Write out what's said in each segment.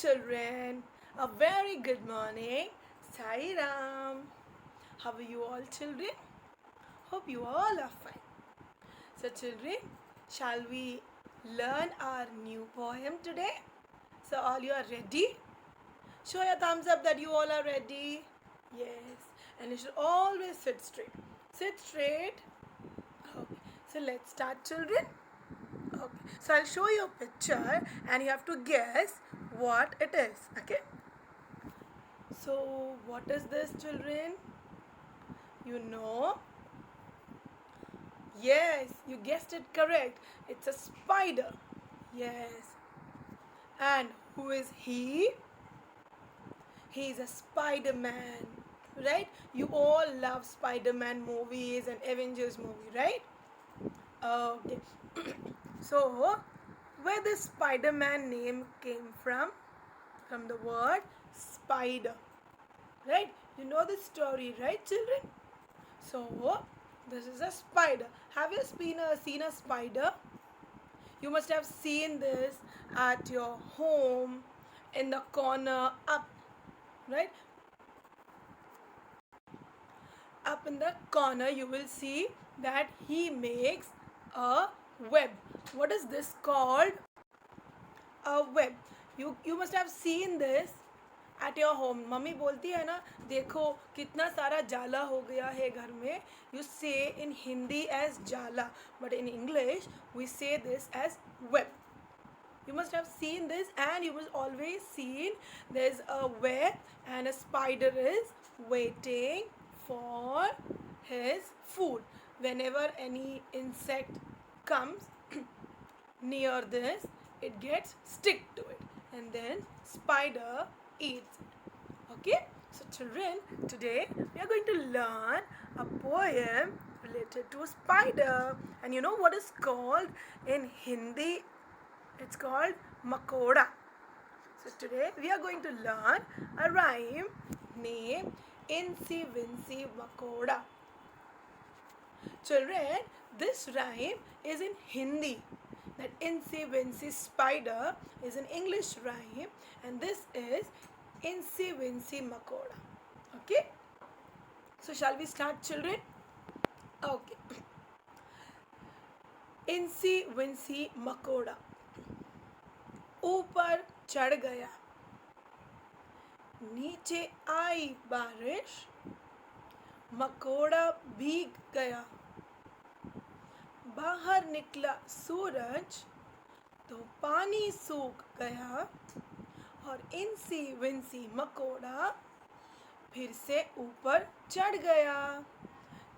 children. A very good morning. Sai Ram. How are you all, children? Hope you all are fine. So, children, shall we learn our new poem today? So, all you are ready? Show your thumbs up that you all are ready. Yes. And you should always sit straight. Sit straight. Okay. So, let's start, children. Okay. So, I'll show you a picture and you have to guess what it is. Okay. So, what is this, children? You know? Yes, you guessed it correct. It's a spider. Yes. And who is he? He is a Spider Man. Right? You all love Spider Man movies and Avengers movie, right? Okay. So, where this Spider Man name came from? From the word spider. Right? You know the story, right, children? So, this is a spider. Have you seen a spider? You must have seen this at your home in the corner up, right? Up in the corner, you will see that he makes a web. What is this called? A web. You must have seen this at your home. Mummy बोलती है ना, देखो कितना सारा जाला हो गया है घर में. You say in Hindi as jala, but in English we say this as web. You must have seen this, and you must always seen there's a web and a spider is waiting for his food. Whenever any insect comes near this, it gets stick to it, and then spider eats it. Okay, so children, today we are going to learn a poem related to a spider. And you know what is called in Hindi? It's called Makoda. So today we are going to learn a rhyme named Incy Wincy Makoda. Children, this rhyme is in Hindi. That Incy Wincy spider is an English rhyme, and this is Incy Wincy Makoda. Okay? So shall we start, children? Okay. Incy Wincy Makoda. ऊपर चढ़ गया, नीचे आई बारिश, मकोड़ा भीग गया, बाहर निकला सूरज तो पानी सूख गया, और इंसी विंसी मकोड़ा फिर से ऊपर चढ़ गया.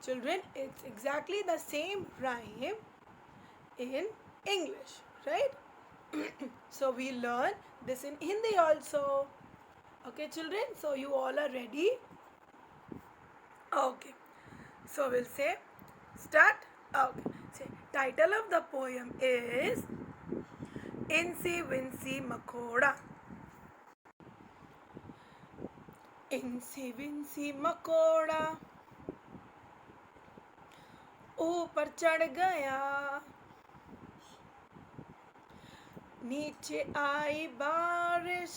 Children, it's exactly the same rhyme in English, right? So we learn this in Hindi also. Okay, children, so you all are ready? Okay, so we'll say start. Okay, say title of the poem is Incy Wincy Makoda. Incy Wincy Makoda ऊपर चढ़ गया, नीचे आई बारिश,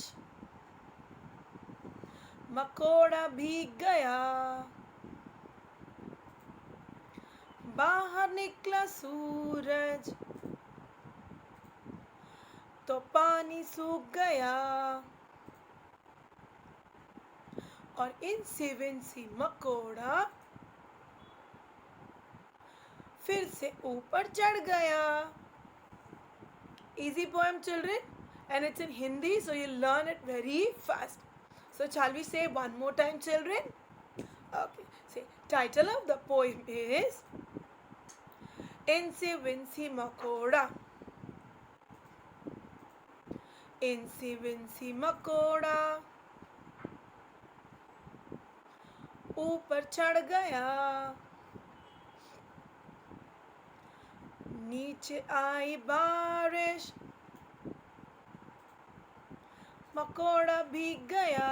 मकोड़ा भीग गया, बाहर निकला सूरज तो पानी सूख गया, और इंसी विंसी मकोड़ा फिर से ऊपर चढ़ गया. Easy poem, children, and it's in Hindi, so you'll learn it very fast. So shall we say one more time, children? Okay, say title of the poem is Incy Wincy Makoda. Incy Wincy Makoda ऊपर चढ़ गया, नीचे आई बारिश, मकोड़ा भीग गया,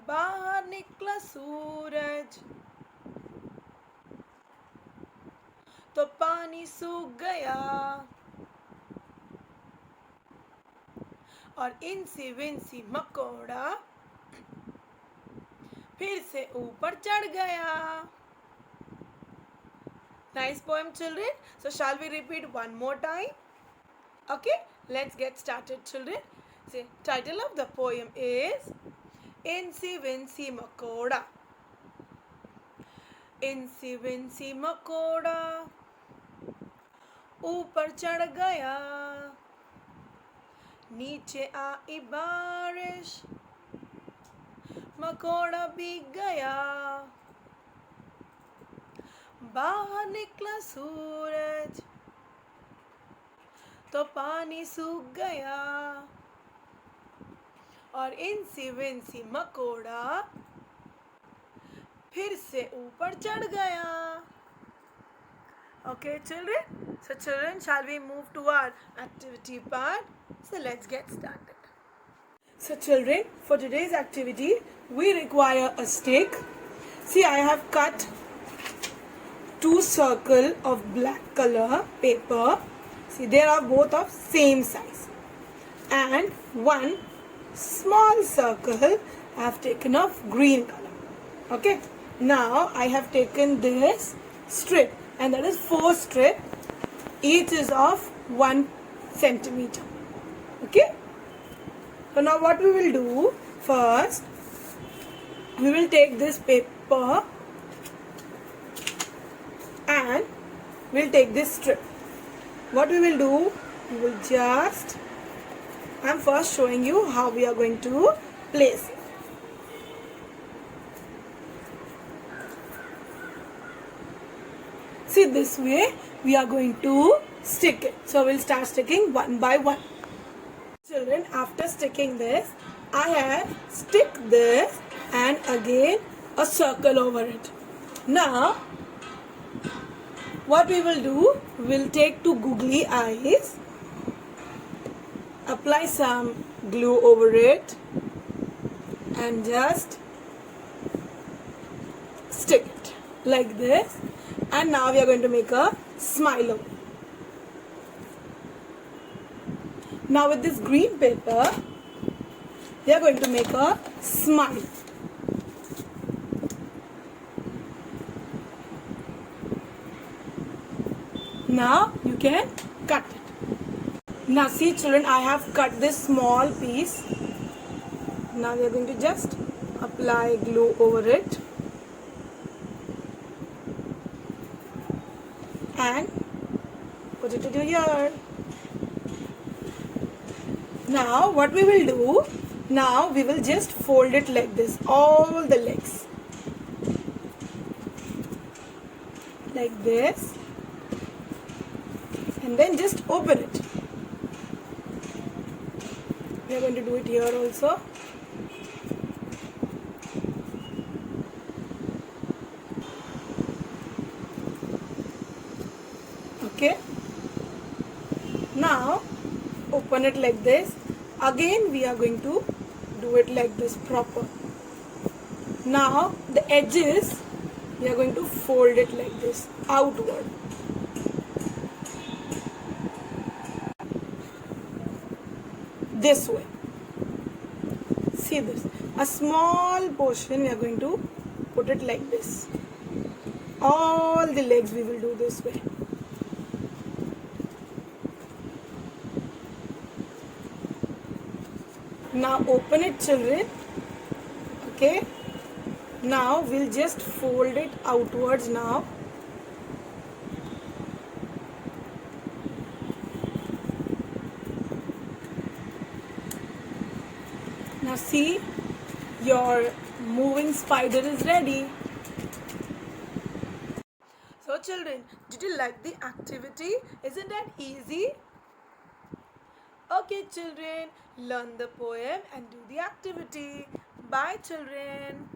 बाहर निकला सूरज तो पानी सूख गया, और इंसी विंसी मकोड़ा फिर से ऊपर चढ़ गया. Nice poem, children. So shall we repeat one more time? Okay, let's get started, children. Say, title of the poem is Incy Wincy Makoda. Incy Wincy मकोड़ा ऊपर चढ़ गया, नीचे आई बारिश, मकोड़ा भीग गया. बाहर निकला सूरज तो पानी सूख गया, और इंसी विंसी मकोड़ा फिर से ऊपर चढ़ गया. Okay, children. So children, shall we move to our activity part? So let's get started. So children, for today's activity, we require a stick. See, I have cut 2 circles of black color paper. See, they are both of same size. And 1 small circle I have taken of green color. Okay. Now I have taken this strip, and that is 4 strips. Each is of 1 centimeter. Okay. So now what we will do, first we will take this paper and we'll take this strip. What we will do, we will just, I'm first showing you how we are going to place it. See, this way we are going to stick it. So we'll start sticking one by one. Children, after sticking this, I have stick this and again a circle over it. Now, what we will do, we'll take 2 googly eyes, apply some glue over it and just stick it like this. And now we are going to make a smile. Now with this green paper, we are going to make a smile. Now you can cut it. Now see children, I have cut this small piece. Now we are going to just apply glue over it. And put it into here. Now what we will do, now we will just fold it like this, all the legs. Like this. And then just open it. We are going to do it here also. Okay. Now open it like this. Again we are going to do it like this proper. Now the edges we are going to fold it like this outward. This way. See this. A small portion we are going to put it like this. All the legs we will do this way. Now open it children. Okay. Now we'll just fold it outwards now. Now see, your moving spider is ready. So children, did you like the activity? Isn't that easy? Okay children, learn the poem and do the activity. Bye children.